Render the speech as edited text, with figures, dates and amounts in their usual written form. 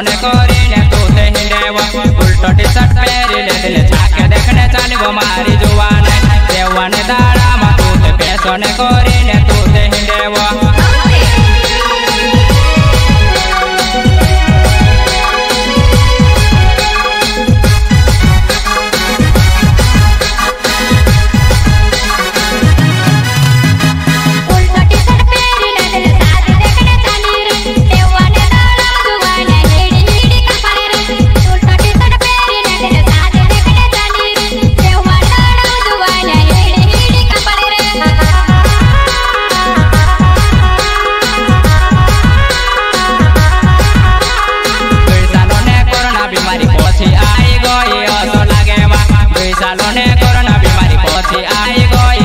ने कोरीने तू ते हिंडेवा उल्टो टी-शर्ट पहरीने दिल झाके देखने चालीवो मारी जुवाने देवाने दाड़ा में तू ते पैसों ने कोरीने तू ते हिंडेवा सालों ने कोरोना बीमारी पहुंची आई गई।